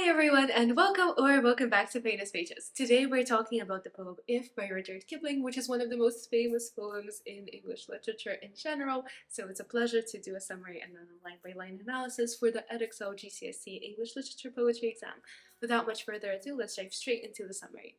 everyone, and welcome back to Famous Pages. Today we're talking about the poem If by Rudyard Kipling, which is one of the most famous poems in English literature in general, so it's a pleasure to do a summary and then a line-by-line analysis for the Edexcel GCSE English Literature Poetry exam. Without much further ado, let's dive straight into the summary.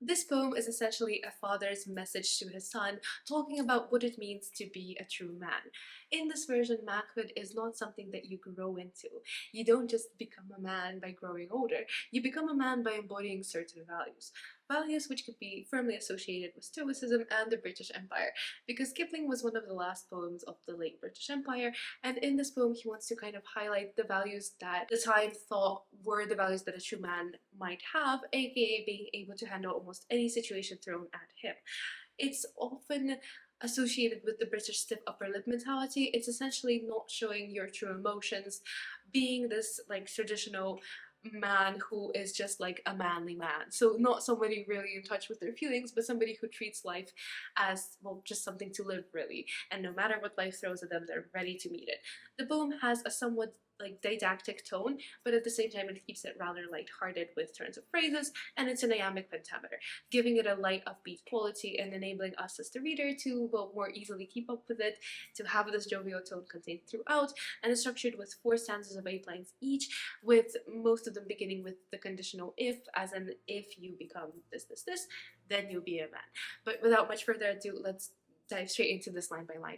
This poem is essentially a father's message to his son, talking about what it means to be a true man. In this version, manhood is not something that you grow into. You don't just become a man by growing older, you become a man by embodying certain values. Values which could be firmly associated with Stoicism and the British Empire, because Kipling was one of the last poems of the late British Empire, and in this poem he wants to kind of highlight the values that the time thought were the values that a true man might have, aka being able to handle almost any situation thrown at him. It's often associated with the British stiff upper lip mentality. It's essentially not showing your true emotions, being this like traditional man who is just like a manly man. So not somebody really in touch with their feelings, but somebody who treats life as, well, just something to live really, and no matter what life throws at them, they're ready to meet it. The poem has a somewhat like didactic tone, but at the same time it keeps it rather light-hearted with turns of phrases, and it's an iambic pentameter, giving it a light upbeat quality and enabling us as the reader to, well, more easily keep up with it, to have this jovial tone contained throughout, and it's structured with 4 stanzas of 8 lines each, with most of them beginning with the conditional if, as in if you become this, then you'll be a man. But without much further ado, let's dive straight into this line by line.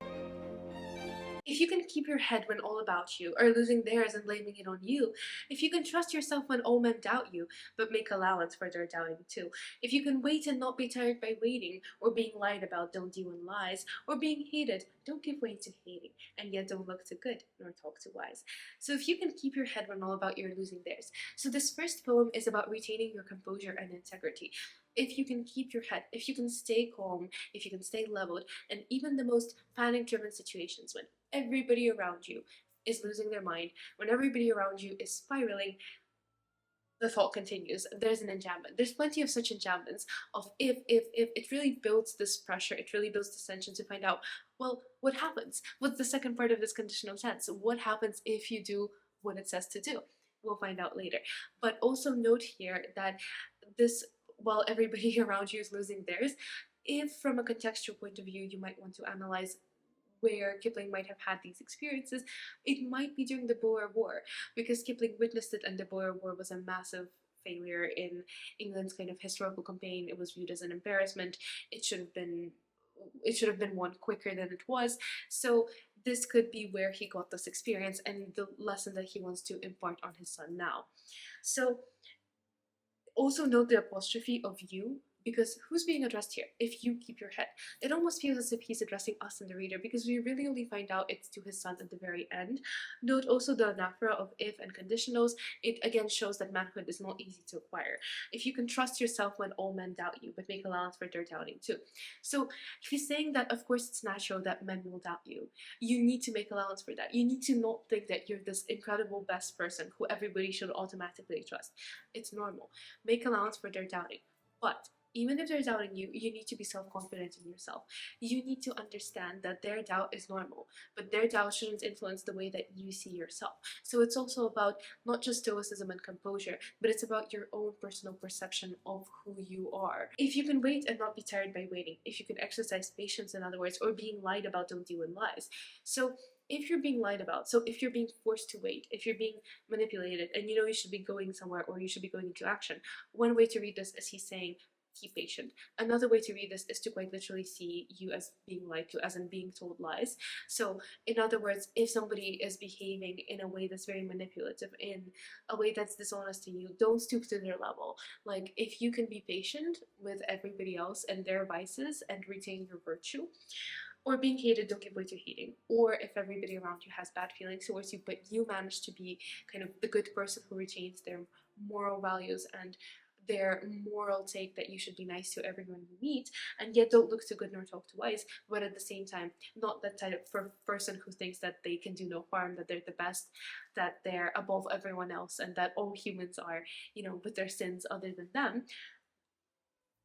If you can keep your head when all about you are losing theirs and blaming it on you, if you can trust yourself when all men doubt you, but make allowance for their doubting too, if you can wait and not be tired by waiting, or being lied about, don't deal in lies, or being hated, don't give way to hating, and yet don't look too good, nor talk too wise. So if you can keep your head when all about you are losing theirs. So this first poem is about retaining your composure and integrity. If you can keep your head, if you can stay calm, if you can stay leveled, and even the most panic-driven situations when everybody around you is losing their mind, when everybody around you is spiraling, the thought continues. There's an enjambment. There's plenty of such enjambments of if. It really builds this pressure, it really builds this tension to find out, well, what happens? What's the second part of this conditional tense? What happens if you do what it says to do? We'll find out later. But also note here that this, while everybody around you is losing theirs, if from a contextual point of view you might want to analyze where Kipling might have had these experiences, it might be during the Boer War, because Kipling witnessed it, and the Boer War was a massive failure in England's kind of historical campaign. It was viewed as an embarrassment. It should have been won quicker than it was. So this could be where he got this experience and the lesson that he wants to impart on his son now. So also note the apostrophe of you, because who's being addressed here? If you keep your head. It almost feels as if he's addressing us and the reader, because we really only find out it's to his son at the very end. Note also the anaphora of if and conditionals. It again shows that manhood is not easy to acquire. If you can trust yourself when all men doubt you, but make allowance for their doubting too. So he's saying that of course it's natural that men will doubt you. You need to make allowance for that. You need to not think that you're this incredible best person who everybody should automatically trust. It's normal. Make allowance for their doubting. But even if they're doubting you, you need to be self-confident in yourself. You need to understand that their doubt is normal, but their doubt shouldn't influence the way that you see yourself. So it's also about not just stoicism and composure, but it's about your own personal perception of who you are. If you can wait and not be tired by waiting, if you can exercise patience, in other words, or being lied about, don't deal in lies. So if you're being lied about, so if you're being forced to wait, if you're being manipulated, and you know you should be going somewhere or you should be going into action, one way to read this is he's saying, keep patient. Another way to read this is to quite literally see you as being lied to, as in being told lies. So in other words, if somebody is behaving in a way that's very manipulative, in a way that's dishonest to you, don't stoop to their level. Like, if you can be patient with everybody else and their vices and retain your virtue, or being hated, don't give way to hating. Or if everybody around you has bad feelings towards you, but you manage to be kind of the good person who retains their moral values and their moral take that you should be nice to everyone you meet, and yet don't look too good nor talk too wise, but at the same time not that type of person who thinks that they can do no harm, that they're the best, that they're above everyone else, and that all humans are, you know, with their sins other than them.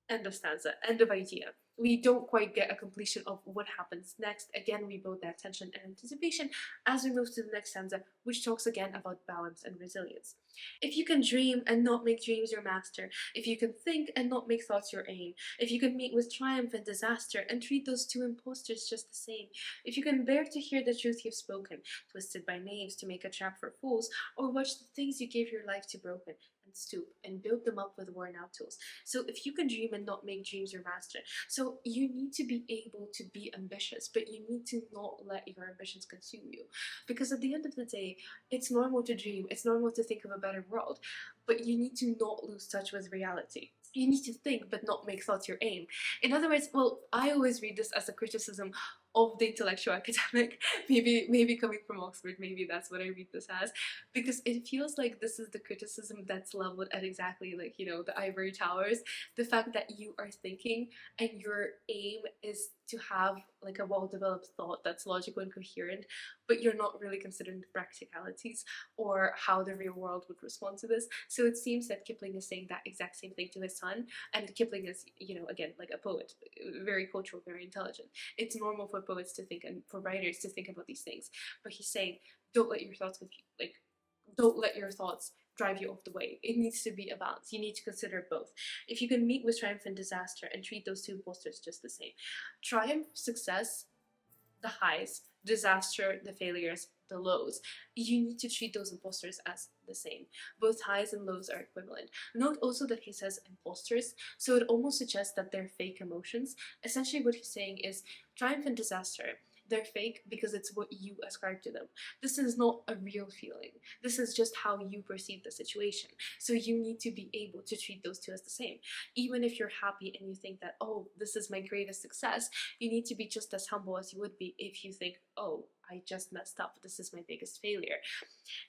End of stanza, end of idea. we don't quite get a completion of what happens next. Again, we build that tension and anticipation as we move to the next stanza, which talks again about balance and resilience. If you can dream and not make dreams your master, if you can think and not make thoughts your aim, if you can meet with triumph and disaster and treat those two impostors just the same, if you can bear to hear the truth you've spoken, twisted by knaves to make a trap for fools, or watch the things you gave your life to broken, and stoop and build them up with worn out tools. So if you can dream and not make dreams your master, so you need to be able to be ambitious, but you need to not let your ambitions consume you. Because at the end of the day, it's normal to dream, it's normal to think of a better world, but you need to not lose touch with reality. You need to think but not make thoughts your aim. In other words, well, I always read this as a criticism of the intellectual academic. Maybe coming from Oxford, maybe that's what I read this as, because it feels like this is the criticism that's leveled at exactly like, you know, the ivory towers. The fact that you are thinking and your aim is to have like a well-developed thought that's logical and coherent, but you're not really considering the practicalities or how the real world would respond to this. So it seems that Kipling is saying that exact same thing to his son, and Kipling is, you know, again, like a poet, very cultural, very intelligent. It's normal for poets to think and for writers to think about these things, but he's saying, don't let your thoughts confuse, like, don't let your thoughts drive you off the way. It needs to be a balance. You need to consider both. If you can meet with triumph and disaster and treat those two imposters just the same. Triumph, success, the highs, disaster, the failures, the lows. You need to treat those imposters as the same. Both highs and lows are equivalent. Note also that he says imposters, so it almost suggests that they're fake emotions. Essentially, what he's saying is triumph and disaster, they're fake because it's what you ascribe to them. This is not a real feeling. This is just how you perceive the situation. So you need to be able to treat those two as the same. Even if you're happy and you think that, oh, this is my greatest success, you need to be just as humble as you would be if you think, oh, I just messed up. This is my biggest failure.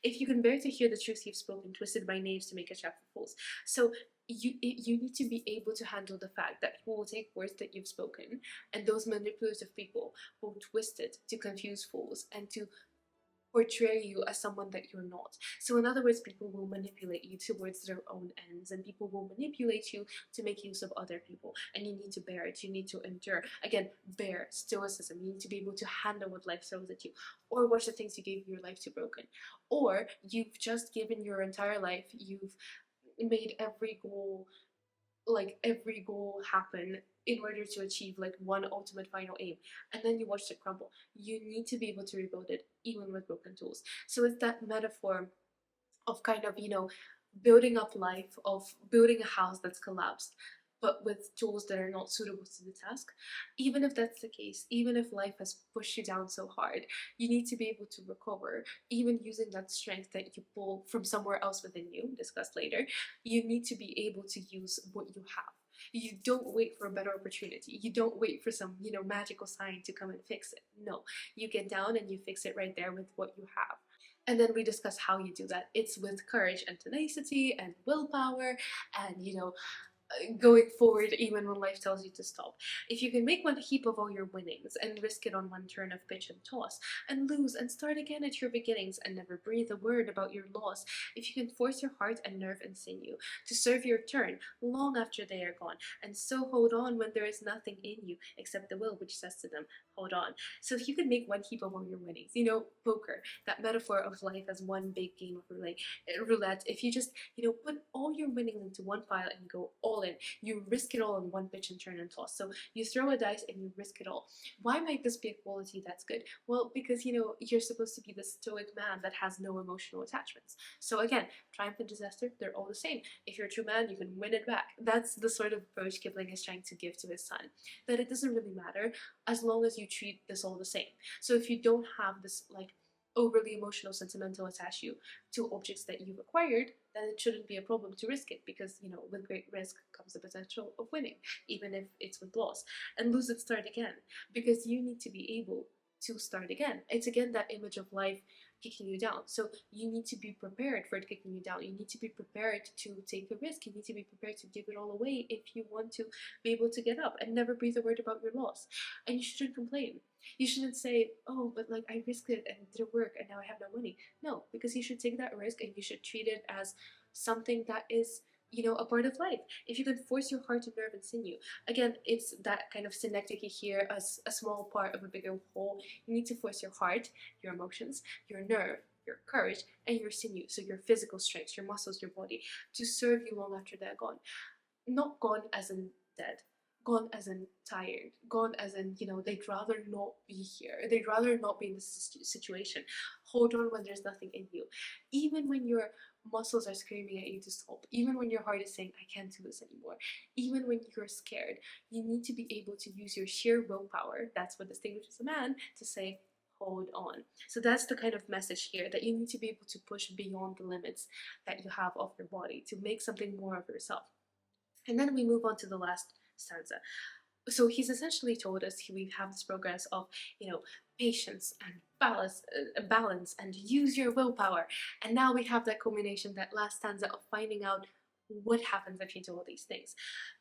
If you can bear to hear the truth you've spoken, twisted by knaves to make a trap for fools. So you need to be able to handle the fact that people will take words that you've spoken, and those manipulative people will twist it to confuse fools and to portray you as someone that you're not. So in other words, people will manipulate you towards their own ends, and people will manipulate you to make use of other people, and you need to bear it. You need to endure. Again, bear stoicism. You need to be able to handle what life throws at you, or watch the things you gave your life to broken, or you've just given your entire life, you've made every goal happen in order to achieve like one ultimate final aim, and then you watch it crumble. You need to be able to rebuild it even with broken tools. So it's that metaphor of kind of, you know, building up life, of building a house that's collapsed, but with tools that are not suitable to the task. Even if that's the case, even if life has pushed you down so hard, you need to be able to recover, even using that strength that you pull from somewhere else within you, discussed later. You need to be able to use what you have. You don't wait for a better opportunity. You don't wait for some, you know, magical sign to come and fix it. No, you get down and you fix it right there with what you have. And then we discuss how you do that. It's with courage and tenacity and willpower and, you know, going forward even when life tells you to stop. If you can make one heap of all your winnings and risk it on one turn of pitch and toss, and lose and start again at your beginnings and never breathe a word about your loss, if you can force your heart and nerve and sinew to serve your turn long after they are gone, and so hold on when there is nothing in you except the will which says to them, hold on. So if you can make one heap of all your winnings, you know, poker, that metaphor of life as one big game of roulette, if you just, you know, put all your winnings into one pile and you go all in, you risk it all in one pitch and turn and toss. So you throw a dice and you risk it all. Why might this be a quality that's good? Well, because, you know, you're supposed to be the stoic man that has no emotional attachments. So again, triumph and disaster, they're all the same. If you're a true man, you can win it back. That's the sort of approach Kipling is trying to give to his son, that it doesn't really matter as long as you treat this all the same. So if you don't have this like overly emotional, sentimental attach you to objects that you've acquired, then it shouldn't be a problem to risk it, because, you know, with great risk comes the potential of winning, even if it's with loss. And lose it, start again, because you need to be able to start again. It's again that image of life kicking you down. So you need to be prepared for it kicking you down. You need to be prepared to take a risk. You need to be prepared to give it all away if you want to be able to get up and never breathe a word about your loss. And you shouldn't complain. You shouldn't say, oh, but like I risked it and it didn't work and now I have no money. No, because you should take that risk and you should treat it as something that is, a part of life. If you can force your heart to nerve and sinew, again, it's that kind of synecdoche here as a small part of a bigger whole. You need to force your heart, your emotions, your nerve, your courage, and your sinew, so your physical strength, your muscles, your body, to serve you long after they're gone. Not gone as in dead, gone as in tired, gone as in, they'd rather not be here, they'd rather not be in this situation. Hold on when there's nothing in you. Even when your muscles are screaming at you to stop, even when your heart is saying, I can't do this anymore, even when you're scared, you need to be able to use your sheer willpower, that's what distinguishes a man, to say, hold on. So that's the kind of message here, that you need to be able to push beyond the limits that you have of your body to make something more of yourself. And then we move on to the last stanza. So he's essentially told us we have this progress of, patience and balance and use your willpower. And now we have that culmination, that last stanza of finding out what happens if you do all these things.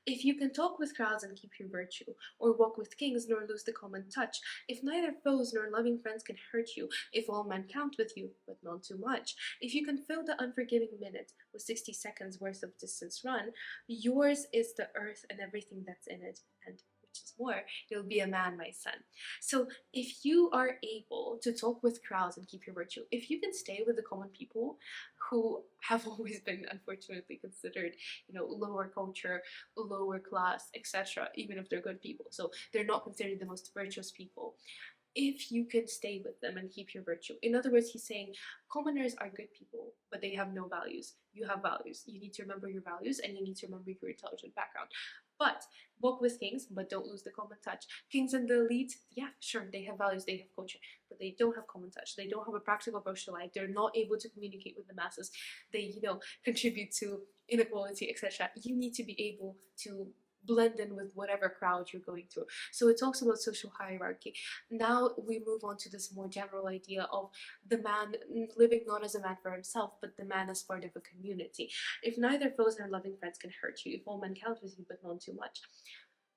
If you can talk with crowds and keep your virtue, or walk with kings nor lose the common touch, if neither foes nor loving friends can hurt you, if all men count with you, but none too much, if you can fill the unforgiving minute with 60 seconds worth of distance run, yours is the earth and everything that's in it, and which is more, you'll be a man, my son. So if you are able to talk with crowds and keep your virtue, if you can stay with the common people who have always been unfortunately considered, lower culture, lower class, etc., even if they're good people, so they're not considered the most virtuous people, if you can stay with them and keep your virtue. In other words, he's saying commoners are good people, but they have no values. You have values. You need to remember your values, and you need to remember your intelligent background. But walk with kings, but don't lose the common touch. Kings and the elite, yeah, sure, they have values, they have culture, but they don't have common touch. They don't have a practical approach to life. They're not able to communicate with the masses. They, contribute to inequality, etc. You need to be able to blend in with whatever crowd you're going through. So it talks about social hierarchy. Now we move on to this more general idea of the man living not as a man for himself, but the man as part of a community. If neither foes nor loving friends can hurt you, if all men count with you but none too much.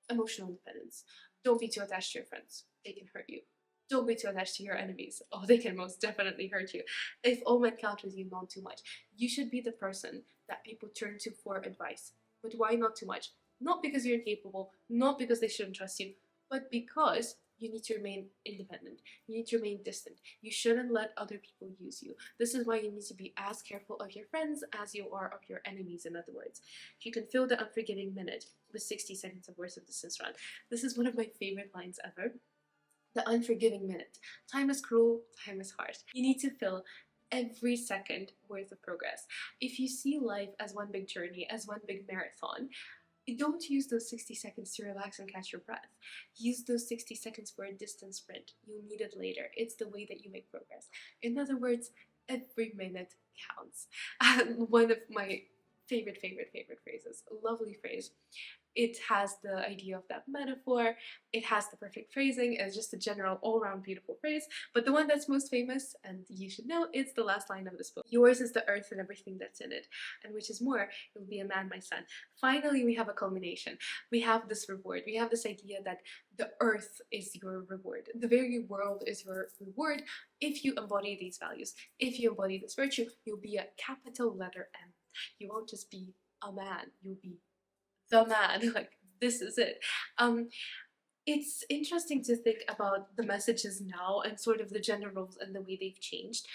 Emotional independence. Don't be too attached to your friends. They can hurt you. Don't be too attached to your enemies. Oh, they can most definitely hurt you. If all men count with you, not too much. You should be the person that people turn to for advice. But why not too much? Not because you're incapable, not because they shouldn't trust you, but because you need to remain independent. You need to remain distant. You shouldn't let other people use you. This is why you need to be as careful of your friends as you are of your enemies, in other words. If you can fill the unforgiving minute with 60 seconds of words of distance run. This is one of my favorite lines ever. The unforgiving minute. Time is cruel, time is harsh. You need to fill every second worth of progress. If you see life as one big journey, as one big marathon, don't use those 60 seconds to relax and catch your breath. Use those 60 seconds for a distance sprint. You'll need it later. It's the way that you make progress. In other words, every minute counts. One of my favorite phrases. A lovely phrase. It has the idea of that metaphor, it has the perfect phrasing, it's just a general all-round beautiful phrase, but the one that's most famous, and you should know, it's the last line of this book. Yours is the earth and everything that's in it, and which is more, you'll be a man, my son. Finally, we have a culmination. We have this reward. We have this idea that the earth is your reward. The very world is your reward if you embody these values. If you embody this virtue, you'll be a capital letter M. You won't just be a man, you'll be the man. Like, this is it. It's interesting to think about the messages now and sort of the gender roles and the way they've changed.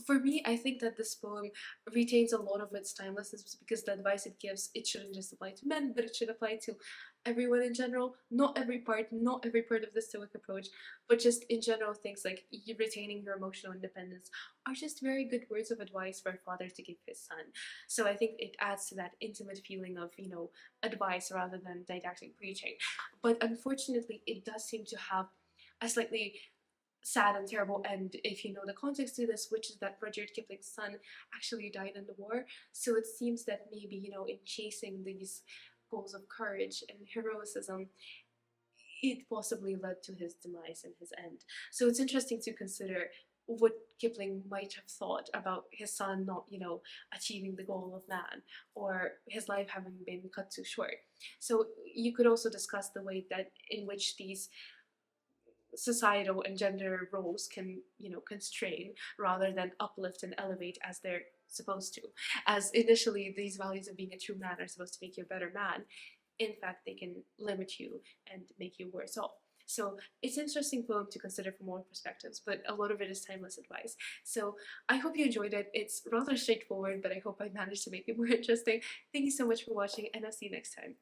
For me, I think that this poem retains a lot of its timelessness because the advice it gives, it shouldn't just apply to men, but it should apply to everyone in general. Not every part of the Stoic approach, but just in general things like you retaining your emotional independence are just very good words of advice for a father to give his son. So I think it adds to that intimate feeling of, advice rather than didactic preaching. But unfortunately, it does seem to have a slightly sad and terrible end if you know the context to this, which is that Rudyard Kipling's son actually died in the war. So it seems that maybe, in chasing these goals of courage and heroism, it possibly led to his demise and his end. So it's interesting to consider what Kipling might have thought about his son not, achieving the goal of man, or his life having been cut too short. So you could also discuss the way that in which these societal and gender roles can, constrain rather than uplift and elevate as they're supposed to. As initially, these values of being a true man are supposed to make you a better man, in fact, they can limit you and make you worse off. So it's an interesting poem to consider from all perspectives, but a lot of it is timeless advice. So I hope you enjoyed it. It's rather straightforward, but I hope I managed to make it more interesting. Thank you so much for watching, and I'll see you next time.